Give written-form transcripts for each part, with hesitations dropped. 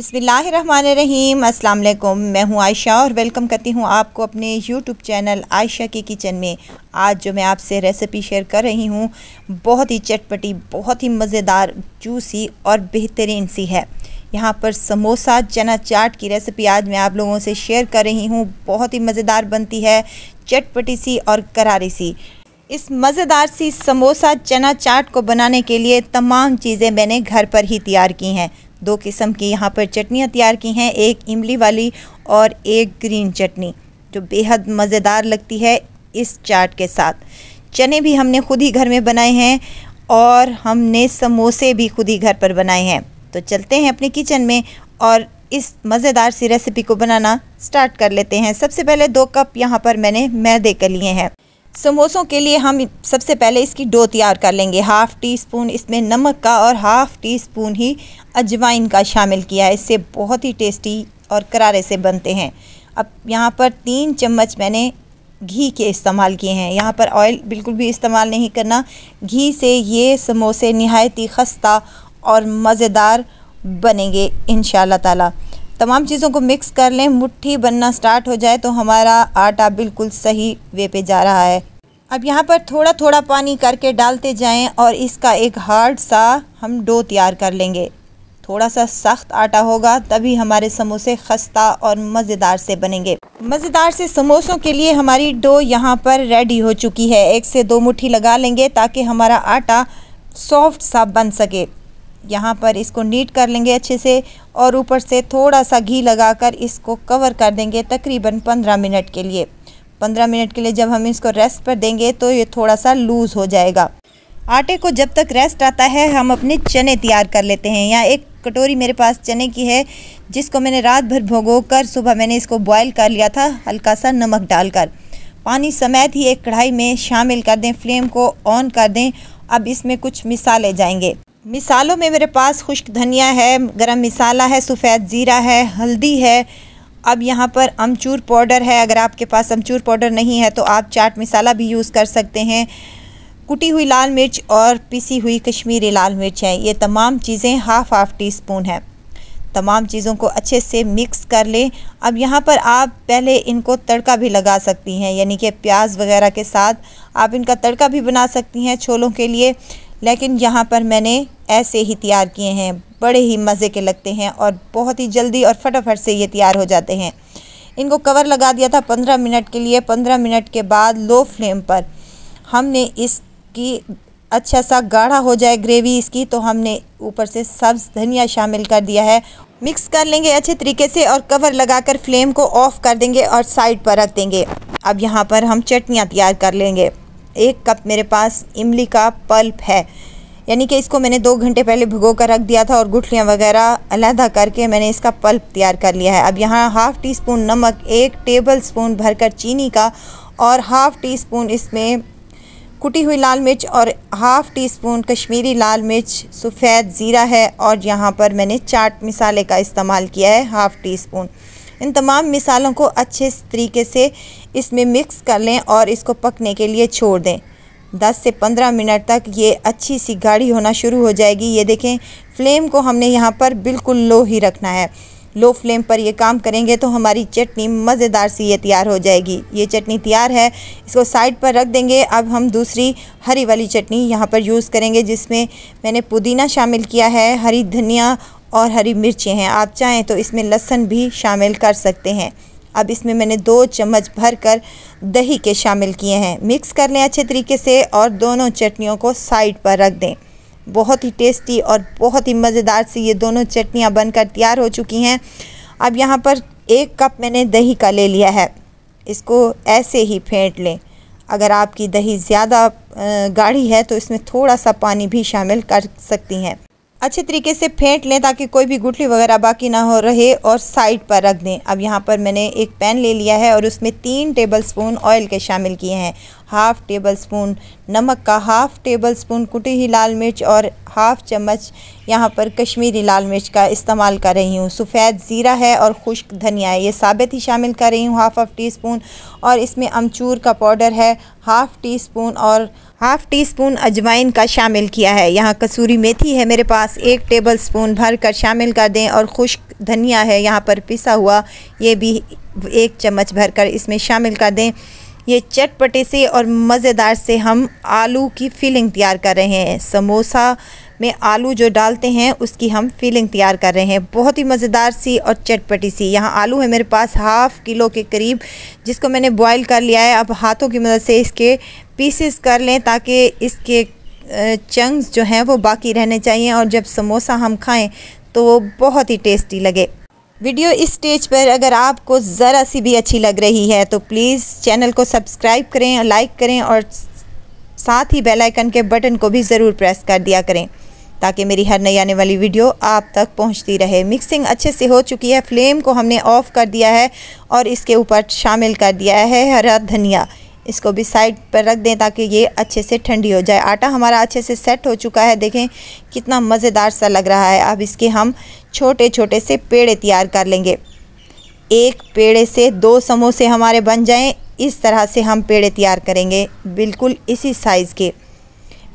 बिस्मिल्लाहिर्रहमानिर्रहीम। अस्सलाम वालेकुम। मैं हूं आयशा और वेलकम करती हूं आपको अपने यूट्यूब चैनल आयशा की किचन में। आज जो मैं आपसे रेसिपी शेयर कर रही हूं बहुत ही चटपटी, बहुत ही मज़ेदार, जूसी और बेहतरीन सी है। यहां पर समोसा चना चाट की रेसिपी आज मैं आप लोगों से शेयर कर रही हूं। बहुत ही मज़ेदार बनती है, चटपटी सी और करारी सी। इस मज़ेदार सी समोसा चना चाट को बनाने के लिए तमाम चीज़ें मैंने घर पर ही तैयार की हैं। दो किस्म की यहाँ पर चटनियाँ तैयार की हैं, एक इमली वाली और एक ग्रीन चटनी, जो बेहद मज़ेदार लगती है इस चाट के साथ। चने भी हमने खुद ही घर में बनाए हैं और हमने समोसे भी खुद ही घर पर बनाए हैं। तो चलते हैं अपनी किचन में और इस मज़ेदार सी रेसिपी को बनाना स्टार्ट कर लेते हैं। सबसे पहले 2 कप यहाँ पर मैंने मैदे के लिए हैं। समोसों के लिए हम सबसे पहले इसकी डो तैयार कर लेंगे। हाफ़ टी स्पून इसमें नमक का और हाफ़ टी स्पून ही अजवाइन का शामिल किया है। इससे बहुत ही टेस्टी और करारे से बनते हैं। अब यहाँ पर 3 चम्मच मैंने घी के इस्तेमाल किए हैं। यहाँ पर ऑयल बिल्कुल भी इस्तेमाल नहीं करना। घी से ये समोसे नहायत ही खस्ता और मज़ेदार बनेंगे इंशाल्लाह ताला। तमाम चीज़ों को मिक्स कर लें। मुट्ठी बनना स्टार्ट हो जाए तो हमारा आटा बिल्कुल सही वे पे जा रहा है। अब यहाँ पर थोड़ा थोड़ा पानी करके डालते जाएं और इसका एक हार्ड सा हम डो तैयार कर लेंगे। थोड़ा सा सख्त आटा होगा तभी हमारे समोसे खस्ता और मज़ेदार से बनेंगे। मज़ेदार से समोसों के लिए हमारी डो यहाँ पर रेडी हो चुकी है। 1 से 2 मुट्ठी लगा लेंगे ताकि हमारा आटा सॉफ्ट सा बन सके। यहाँ पर इसको नीट कर लेंगे अच्छे से और ऊपर से थोड़ा सा घी लगाकर इसको कवर कर देंगे तकरीबन 15 मिनट के लिए। 15 मिनट के लिए जब हम इसको रेस्ट पर देंगे तो ये थोड़ा सा लूज़ हो जाएगा। आटे को जब तक रेस्ट आता है हम अपने चने तैयार कर लेते हैं। यहाँ एक कटोरी मेरे पास चने की है जिसको मैंने रात भर भिगो कर सुबह मैंने इसको बॉयल कर लिया था, हल्का सा नमक डालकर। पानी समेत ही एक कढ़ाई में शामिल कर दें, फ्लेम को ऑन कर दें। अब इसमें कुछ मिसाले जाएंगे। मिसालों में मेरे पास खुश्क धनिया है, गरम मसाला है, सफ़ेद ज़ीरा है, हल्दी है। अब यहाँ पर अमचूर पाउडर है। अगर आपके पास अमचूर पाउडर नहीं है तो आप चाट मसाला भी यूज़ कर सकते हैं। कुटी हुई लाल मिर्च और पिसी हुई कश्मीरी लाल मिर्च है। ये तमाम चीज़ें हाफ़ टी स्पून है। तमाम चीज़ों को अच्छे से मिक्स कर लें। अब यहाँ पर आप पहले इनको तड़का भी लगा सकती हैं, यानी कि प्याज वगैरह के साथ आप इनका तड़का भी बना सकती हैं छोलों के लिए। लेकिन यहाँ पर मैंने ऐसे ही तैयार किए हैं। बड़े ही मज़े के लगते हैं और बहुत ही जल्दी और फटाफट से ये तैयार हो जाते हैं। इनको कवर लगा दिया था 15 मिनट के लिए। 15 मिनट के बाद लो फ्लेम पर हमने इसकी अच्छा सा गाढ़ा हो जाए ग्रेवी इसकी, तो हमने ऊपर से सब्ज़ धनिया शामिल कर दिया है। मिक्स कर लेंगे अच्छे तरीके से और कवर लगाकर फ्लेम को ऑफ़ कर देंगे और साइड पर रख देंगे। अब यहाँ पर हम चटनियाँ तैयार कर लेंगे। 1 कप मेरे पास इमली का पल्प है, यानी कि इसको मैंने 2 घंटे पहले भिगो कर रख दिया था और गुठलियाँ वगैरह अलहदा करके मैंने इसका पल्प तैयार कर लिया है। अब यहाँ हाफ़ टी स्पून नमक, 1 टेबल स्पून भरकर चीनी का और हाफ़ टी स्पून इसमें कुटी हुई लाल मिर्च और हाफ़ टी स्पून कश्मीरी लाल मिर्च, सफ़ेद ज़ीरा है और यहाँ पर मैंने चाट मसाले का इस्तेमाल किया है हाफ़ टी स्पून। इन तमाम मिसालों को अच्छे तरीके से इसमें मिक्स कर लें और इसको पकने के लिए छोड़ दें। 10 से 15 मिनट तक ये अच्छी सी गाढ़ी होना शुरू हो जाएगी। ये देखें, फ्लेम को हमने यहाँ पर बिल्कुल लो ही रखना है। लो फ्लेम पर ये काम करेंगे तो हमारी चटनी मज़ेदार सी ये तैयार हो जाएगी। ये चटनी तैयार है, इसको साइड पर रख देंगे। अब हम दूसरी हरी वाली चटनी यहाँ पर यूज़ करेंगे जिसमें मैंने पुदीना शामिल किया है, हरी धनिया और हरी मिर्चें हैं। आप चाहें तो इसमें लहसुन भी शामिल कर सकते हैं। अब इसमें मैंने 2 चम्मच भरकर दही के शामिल किए हैं। मिक्स कर लें अच्छे तरीके से और दोनों चटनियों को साइड पर रख दें। बहुत ही टेस्टी और बहुत ही मज़ेदार सी ये दोनों चटनियाँ बनकर तैयार हो चुकी हैं। अब यहाँ पर 1 कप मैंने दही का ले लिया है। इसको ऐसे ही फेंट लें। अगर आपकी दही ज़्यादा गाढ़ी है तो इसमें थोड़ा सा पानी भी शामिल कर सकती हैं। अच्छे तरीके से फेंट लें ताकि कोई भी गुठली वगैरह बाकी ना हो रहे और साइड पर रख दें। अब यहाँ पर मैंने एक पैन ले लिया है और उसमें 3 टेबल स्पून ऑयल के शामिल किए हैं। हाफ़ टेबल स्पून नमक का, हाफ़ टेबल स्पून कुटी हुई लाल मिर्च और हाफ़ चम्मच यहाँ पर कश्मीरी लाल मिर्च का इस्तेमाल कर रही हूँ। सफ़ेद ज़ीरा है और खुश्क धनिया है, ये साबित ही शामिल कर रही हूँ हाफ़ टी स्पून। और इसमें अमचूर का पाउडर है हाफ़ टी स्पून और हाफ़ टी स्पून अजवाइन का शामिल किया है। यहाँ कसूरी मेथी है मेरे पास 1 टेबल स्पून भर कर शामिल कर दें और खुश्क धनिया है यहाँ पर पिसा हुआ, ये भी 1 चम्मच भर कर इसमें शामिल कर दें। ये चटपटे से और मज़ेदार से हम आलू की फिलिंग तैयार कर रहे हैं। समोसा में आलू जो डालते हैं उसकी हम फिलिंग तैयार कर रहे हैं, बहुत ही मज़ेदार सी और चटपटी सी। यहाँ आलू है मेरे पास हाफ़ किलो के करीब, जिसको मैंने बॉईल कर लिया है। अब हाथों की मदद से इसके पीसेस कर लें ताकि इसके चंक्स जो हैं वो बाकी रहने चाहिए और जब समोसा हम खाएं तो वो बहुत ही टेस्टी लगे। वीडियो इस स्टेज पर अगर आपको ज़रा सी भी अच्छी लग रही है तो प्लीज़ चैनल को सब्सक्राइब करें, लाइक करें और साथ ही बेल आइकन के बटन को भी ज़रूर प्रेस कर दिया करें ताकि मेरी हर नई आने वाली वीडियो आप तक पहुंचती रहे। मिक्सिंग अच्छे से हो चुकी है, फ्लेम को हमने ऑफ़ कर दिया है और इसके ऊपर शामिल कर दिया है हरा धनिया। इसको भी साइड पर रख दें ताकि ये अच्छे से ठंडी हो जाए। आटा हमारा अच्छे से सेट हो चुका है, देखें कितना मज़ेदार सा लग रहा है। अब इसके हम छोटे छोटे से पेड़े तैयार कर लेंगे। एक पेड़े से 2 समोसे हमारे बन जाएं, इस तरह से हम पेड़े तैयार करेंगे, बिल्कुल इसी साइज़ के।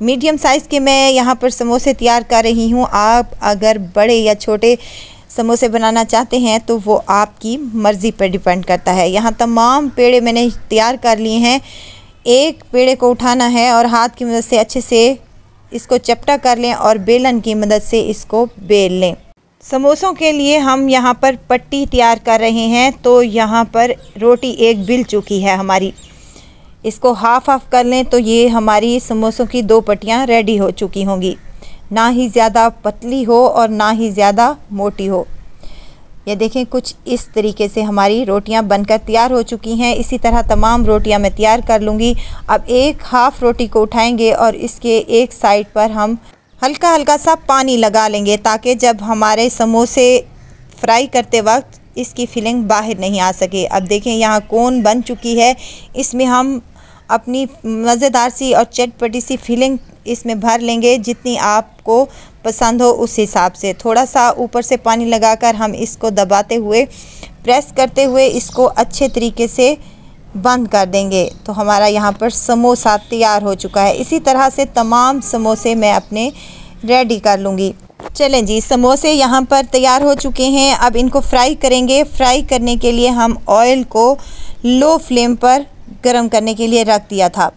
मीडियम साइज़ के मैं यहाँ पर समोसे तैयार कर रही हूँ। आप अगर बड़े या छोटे समोसे बनाना चाहते हैं तो वो आपकी मर्ज़ी पर डिपेंड करता है। यहाँ तमाम पेड़े मैंने तैयार कर लिए हैं। एक पेड़े को उठाना है और हाथ की मदद से अच्छे से इसको चपटा कर लें और बेलन की मदद से इसको बेल लें। समोसों के लिए हम यहाँ पर पट्टी तैयार कर रहे हैं, तो यहाँ पर रोटी एक बिल चुकी है हमारी, इसको हाफ़ कर लें तो ये हमारी समोसों की 2 पट्टियाँ रेडी हो चुकी होंगी। ना ही ज़्यादा पतली हो और ना ही ज़्यादा मोटी हो। ये देखें कुछ इस तरीके से हमारी रोटियां बनकर तैयार हो चुकी हैं। इसी तरह तमाम रोटियां मैं तैयार कर लूँगी। अब एक हाफ़ रोटी को उठाएंगे और इसके एक साइड पर हम हल्का हल्का सा पानी लगा लेंगे ताकि जब हमारे समोसे फ्राई करते वक्त इसकी फिलिंग बाहर नहीं आ सके। अब देखें यहाँ कोन बन चुकी है, इसमें हम अपनी मज़ेदार सी और चटपटी सी फिलिंग इसमें भर लेंगे जितनी आपको पसंद हो उस हिसाब से। थोड़ा सा ऊपर से पानी लगाकर हम इसको दबाते हुए प्रेस करते हुए इसको अच्छे तरीके से बंद कर देंगे तो हमारा यहाँ पर समोसा तैयार हो चुका है। इसी तरह से तमाम समोसे मैं अपने रेडी कर लूँगी। चलें जी, समोसे यहाँ पर तैयार हो चुके हैं। अब इनको फ्राई करेंगे। फ्राई करने के लिए हम ऑयल को लो फ्लेम पर गर्म करने के लिए रख दिया था।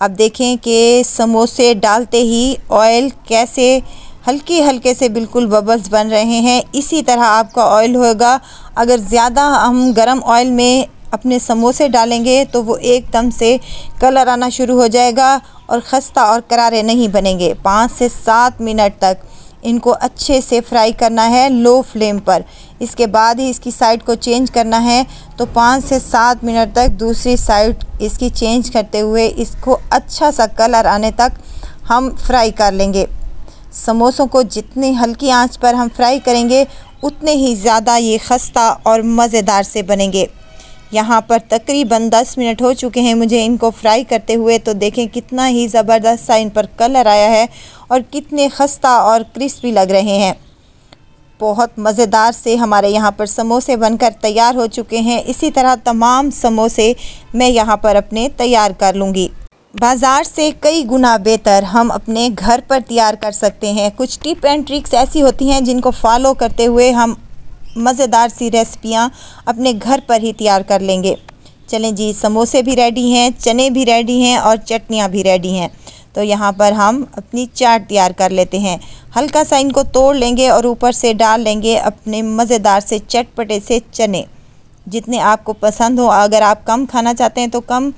अब देखें कि समोसे डालते ही ऑयल कैसे हल्के हल्के से बिल्कुल बबल्स बन रहे हैं। इसी तरह आपका ऑयल होगा। अगर ज़्यादा हम गरम ऑयल में अपने समोसे डालेंगे तो वो एकदम से कलर आना शुरू हो जाएगा और ख़स्ता और करारे नहीं बनेंगे। 5 से 7 मिनट तक इनको अच्छे से फ्राई करना है लो फ्लेम पर। इसके बाद ही इसकी साइड को चेंज करना है, तो 5 से 7 मिनट तक दूसरी साइड इसकी चेंज करते हुए इसको अच्छा सा कलर आने तक हम फ्राई कर लेंगे। समोसों को जितनी हल्की आंच पर हम फ्राई करेंगे उतने ही ज़्यादा ये खस्ता और मज़ेदार से बनेंगे। यहाँ पर तकरीबन 10 मिनट हो चुके हैं मुझे इनको फ्राई करते हुए, तो देखें कितना ही ज़बरदस्त सा इन पर कलर आया है और कितने खस्ता और क्रिस्पी लग रहे हैं। बहुत मज़ेदार से हमारे यहाँ पर समोसे बनकर तैयार हो चुके हैं। इसी तरह तमाम समोसे मैं यहाँ पर अपने तैयार कर लूँगी। बाज़ार से कई गुना बेहतर हम अपने घर पर तैयार कर सकते हैं। कुछ टिप एंड ट्रिक्स ऐसी होती हैं जिनको फॉलो करते हुए हम मज़ेदार सी रेसिपियाँ अपने घर पर ही तैयार कर लेंगे। चलें जी, समोसे भी रेडी हैं, चने भी रेडी हैं और चटनियाँ भी रेडी हैं। तो यहाँ पर हम अपनी चाट तैयार कर लेते हैं। हल्का सा इनको तोड़ लेंगे और ऊपर से डाल लेंगे अपने मज़ेदार से चटपटे से चने, जितने आपको पसंद हो। अगर आप कम खाना चाहते हैं तो कम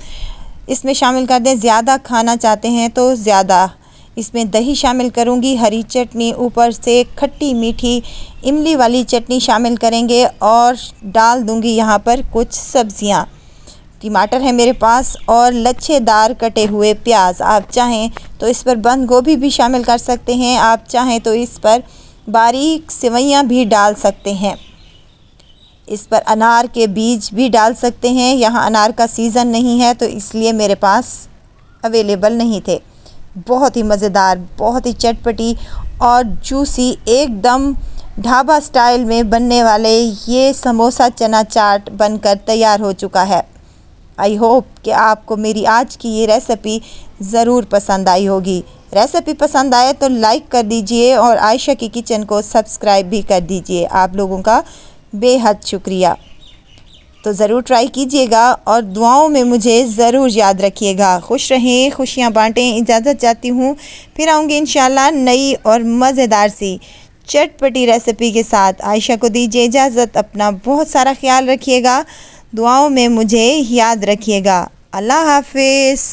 इसमें शामिल कर दें, ज़्यादा खाना चाहते हैं तो ज़्यादा। इसमें दही शामिल करूँगी, हरी चटनी, ऊपर से खट्टी मीठी इमली वाली चटनी शामिल करेंगे और डाल दूँगी यहाँ पर कुछ सब्ज़ियाँ। टमाटर है मेरे पास और लच्छेदार कटे हुए प्याज। आप चाहें तो इस पर बंद गोभी भी शामिल कर सकते हैं, आप चाहें तो इस पर बारीक सेवइयाँ भी डाल सकते हैं। इस पर अनार के बीज भी डाल सकते हैं। यहाँ अनार का सीज़न नहीं है तो इसलिए मेरे पास अवेलेबल नहीं थे। बहुत ही मज़ेदार, बहुत ही चटपटी और जूसी, एकदम ढाबा स्टाइल में बनने वाले ये समोसा चना चाट बनकर तैयार हो चुका है। आई होप कि आपको मेरी आज की ये रेसिपी ज़रूर पसंद आई होगी। रेसिपी पसंद आए तो लाइक कर दीजिए और आयशा की किचन को सब्सक्राइब भी कर दीजिए। आप लोगों का बेहद शुक्रिया। तो ज़रूर ट्राई कीजिएगा और दुआओं में मुझे ज़रूर याद रखिएगा। खुश रहें, खुशियाँ बांटें। इजाज़त चाहती हूँ, फिर आऊँगी इंशाल्लाह नई और मज़ेदार सी चटपटी रेसिपी के साथ। आयशा को दीजिए इजाज़त। अपना बहुत सारा ख्याल रखिएगा, दुआओं में मुझे याद रखिएगा। अल्लाह हाफिज़।